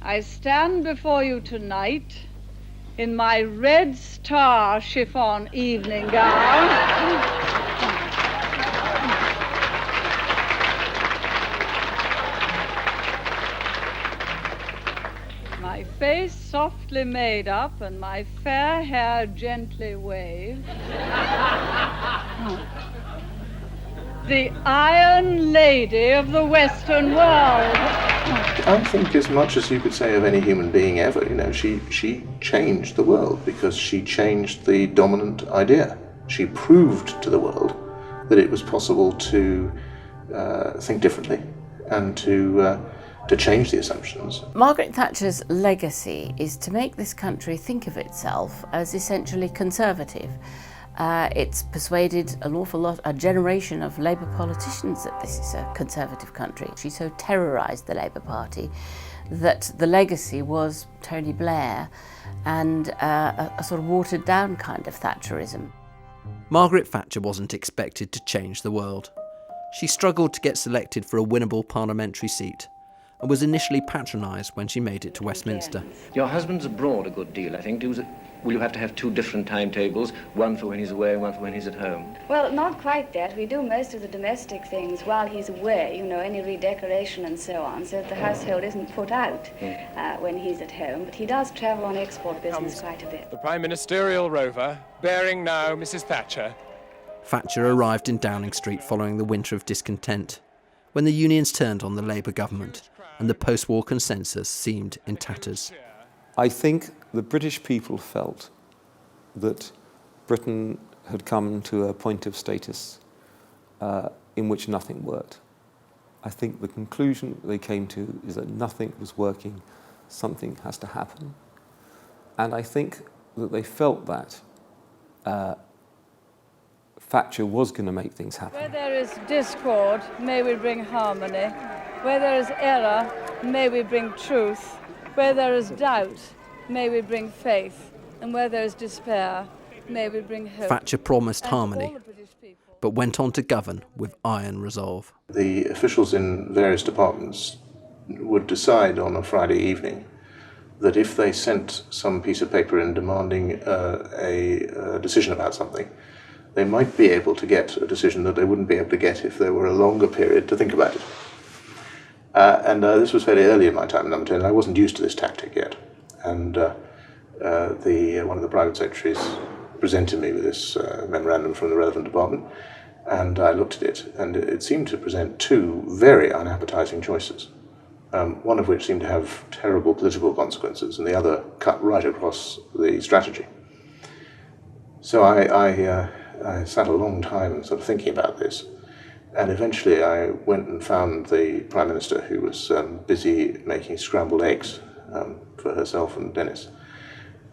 I stand before you tonight in my red star chiffon evening gown. My face softly made up and my fair hair gently waved. The Iron Lady of the Western world. I think as much as you could say of any human being ever, she changed the world because she changed the dominant idea. She proved to the world that it was possible to think differently and to change the assumptions. Margaret Thatcher's legacy is to make this country think of itself as essentially conservative. It's persuaded an awful lot, a generation of Labour politicians, that this is a conservative country. She so terrorised the Labour Party that the legacy was Tony Blair and a sort of watered down kind of Thatcherism. Margaret Thatcher wasn't expected to change the world. She struggled to get selected for a winnable parliamentary seat and was initially patronised when she made it to Westminster. Your husband's abroad a good deal, I think. Will you have to have two different timetables, one for when he's away and one for when he's at home? Well, not quite that. We do most of the domestic things while he's away, any redecoration and so on, so that the household isn't put out when he's at home. But he does travel on export business quite a bit. The Prime Ministerial rover, bearing now Mrs. Thatcher. Thatcher arrived in Downing Street following the winter of discontent, when the unions turned on the Labour government and the post-war consensus seemed in tatters. I think the British people felt that Britain had come to a point of status in which nothing worked. I think the conclusion they came to is that nothing was working, something has to happen. And I think that they felt that Thatcher was going to make things happen. Where there is discord, may we bring harmony. Where there is error, may we bring truth. Where there is doubt, may we bring faith. And where there is despair, may we bring hope. Thatcher promised harmony, but went on to govern with iron resolve. The officials in various departments would decide on a Friday evening that if they sent some piece of paper in demanding a decision about something, they might be able to get a decision that they wouldn't be able to get if there were a longer period to think about it. This was fairly early in my time in Number 10, and I wasn't used to this tactic yet. And one of the private secretaries presented me with this memorandum from the relevant department, and I looked at it, and it seemed to present two very unappetizing choices, one of which seemed to have terrible political consequences, and the other cut right across the strategy. So I sat a long time sort of thinking about this, and eventually I went and found the Prime Minister, who was busy making scrambled eggs for herself and Dennis.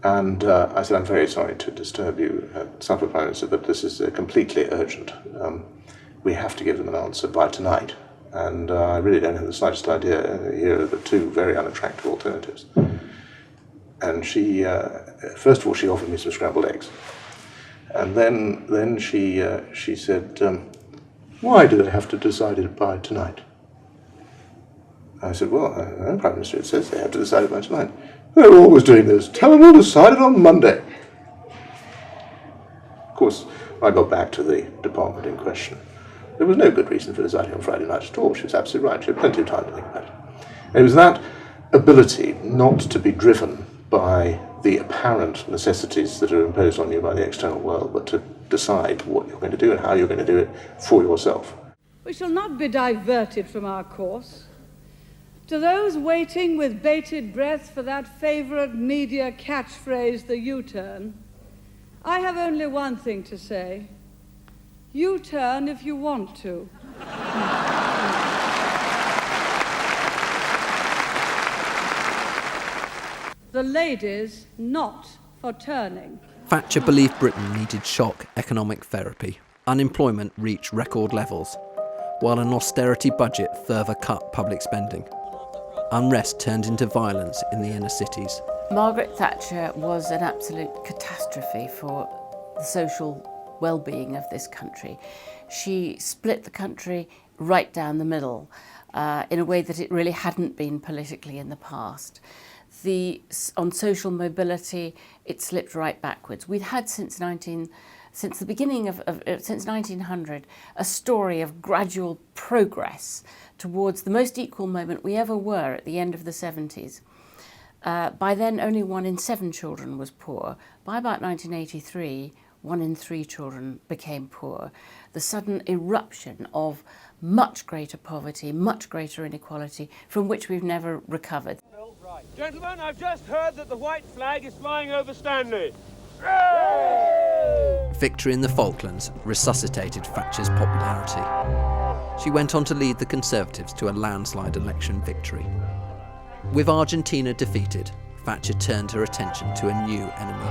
And I said, I'm very sorry to disturb you at supper, Prime Minister, but this is completely urgent. We have to give them an answer by tonight. And I really don't have the slightest idea here are the two very unattractive alternatives. And she, first of all, she offered me some scrambled eggs. And then she said, why do they have to decide it by tonight? I said, well, no, Prime Minister, it says they have to decide it by tonight. They're always doing this. Tell them we'll decide it on Monday. Of course, I got back to the department in question. There was no good reason for deciding on Friday night at all. She was absolutely right. She had plenty of time to think about it. And it was that ability not to be driven by the apparent necessities that are imposed on you by the external world, but to decide what you're going to do and how you're going to do it for yourself. We shall not be diverted from our course. To those waiting with bated breath for that favourite media catchphrase, the U-turn, I have only one thing to say. U-turn if you want to. The ladies not for turning. Thatcher believed Britain needed shock economic therapy. Unemployment reached record levels, while an austerity budget further cut public spending. Unrest turned into violence in the inner cities. Margaret Thatcher was an absolute catastrophe for the social well-being of this country. She split the country right down the middle. in a way that it really hadn't been politically in the past. On social mobility, it slipped right backwards. We'd had since 1900 a story of gradual progress towards the most equal moment we ever were at the end of the 70s. By then, only 1 in 7 children was poor. By about 1983, 1 in 3 children became poor. The sudden eruption of much greater poverty, much greater inequality, from which we've never recovered. Gentlemen, I've just heard that the white flag is flying over Stanley. Victory in the Falklands resuscitated Thatcher's popularity. She went on to lead the Conservatives to a landslide election victory. With Argentina defeated, Thatcher turned her attention to a new enemy.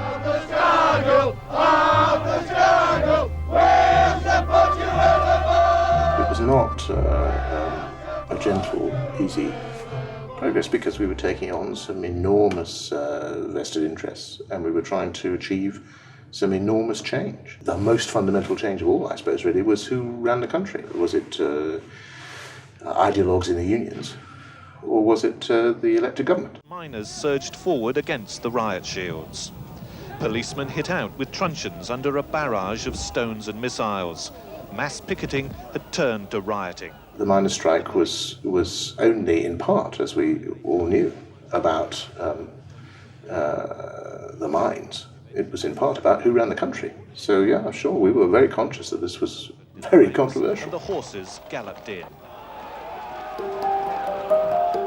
It was not a gentle, easy progress, because we were taking on some enormous vested interests, and we were trying to achieve some enormous change. The most fundamental change of all, I suppose, really, was who ran the country. Was it ideologues in the unions, or was it the elected government? Miners surged forward against the riot shields. Policemen hit out with truncheons under a barrage of stones and missiles. Mass picketing had turned to rioting. The miners' strike was only in part, as we all knew, about the mines. It was in part about who ran the country. So yeah, sure, we were very conscious that this was very controversial. And the horses galloped in.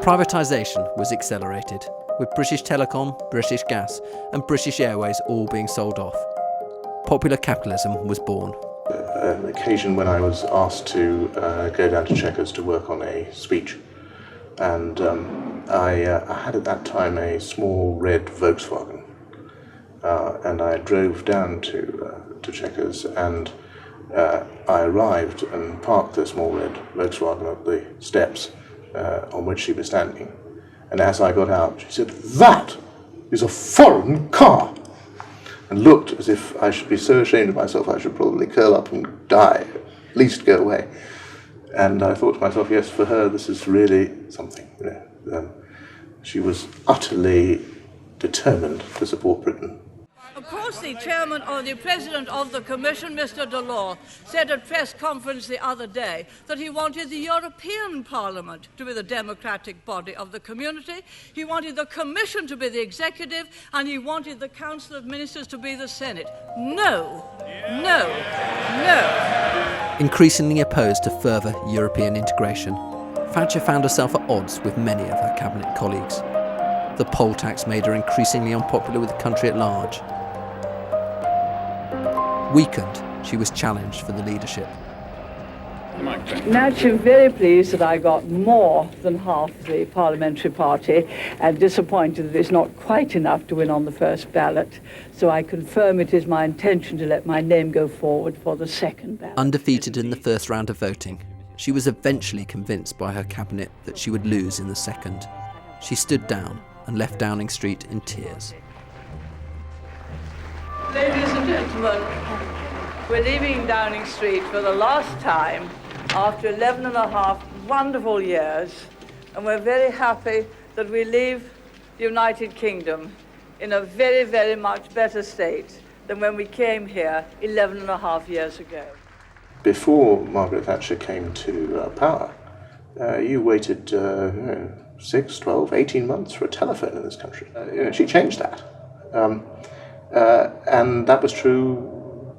Privatisation was accelerated, with British Telecom, British Gas and British Airways all being sold off. Popular capitalism was born. An occasion when I was asked to go down to Chequers to work on a speech, and I had at that time a small red Volkswagen, and I drove down to Chequers, and I arrived and parked the small red Volkswagen at the steps on which she was standing, and as I got out she said, "That is a foreign car," and looked as if I should be so ashamed of myself I should probably curl up and die, at least go away. And I thought to myself, yes, for her this is really something. You know, she was utterly determined to support Britain. Of course, the chairman or the president of the Commission, Mr. Delors, said at press conference the other day that he wanted the European Parliament to be the democratic body of the community, he wanted the Commission to be the executive, and he wanted the Council of Ministers to be the Senate. No, no, no. Increasingly opposed to further European integration, Thatcher found herself at odds with many of her cabinet colleagues. The poll tax made her increasingly unpopular with the country at large. Weakened, she was challenged for the leadership. Naturally very pleased that I got more than half the parliamentary party, and disappointed that it's not quite enough to win on the first ballot. So I confirm it is my intention to let my name go forward for the second ballot. Undefeated in the first round of voting, she was eventually convinced by her cabinet that she would lose in the second. She stood down and left Downing Street in tears. Ladies and gentlemen, we're leaving Downing Street for the last time after 11 and a half wonderful years, and we're very happy that we leave the United Kingdom in a very, very much better state than when we came here 11 and a half years ago. Before Margaret Thatcher came to power, you waited 6, 12, 18 months for a telephone in this country. She changed that. And that was true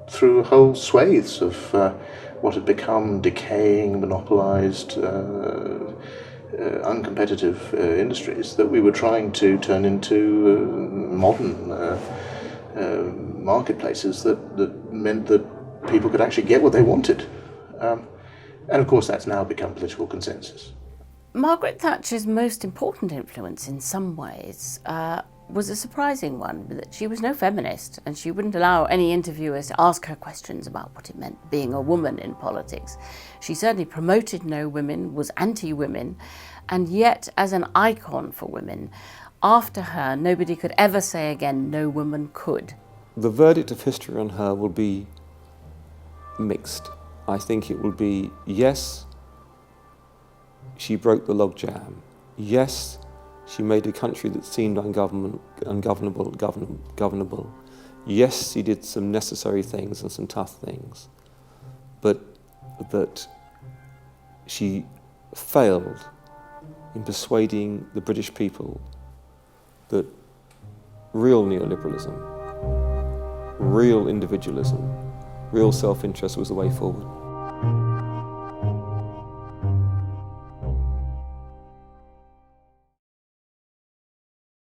through whole swathes of what had become decaying, monopolised, uncompetitive industries that we were trying to turn into modern marketplaces that meant that people could actually get what they wanted. And of course that's now become political consensus. Margaret Thatcher's most important influence in some ways was a surprising one, that she was no feminist, and she wouldn't allow any interviewers to ask her questions about what it meant being a woman in politics. She certainly promoted no women, was anti-women, and yet as an icon for women, after her nobody could ever say again no woman could. The verdict of history on her will be mixed. I think it will be, yes, she broke the logjam. Yes, she made a country that seemed ungovernable. Yes, she did some necessary things and some tough things, but that she failed in persuading the British people that real neoliberalism, real individualism, real self-interest was the way forward.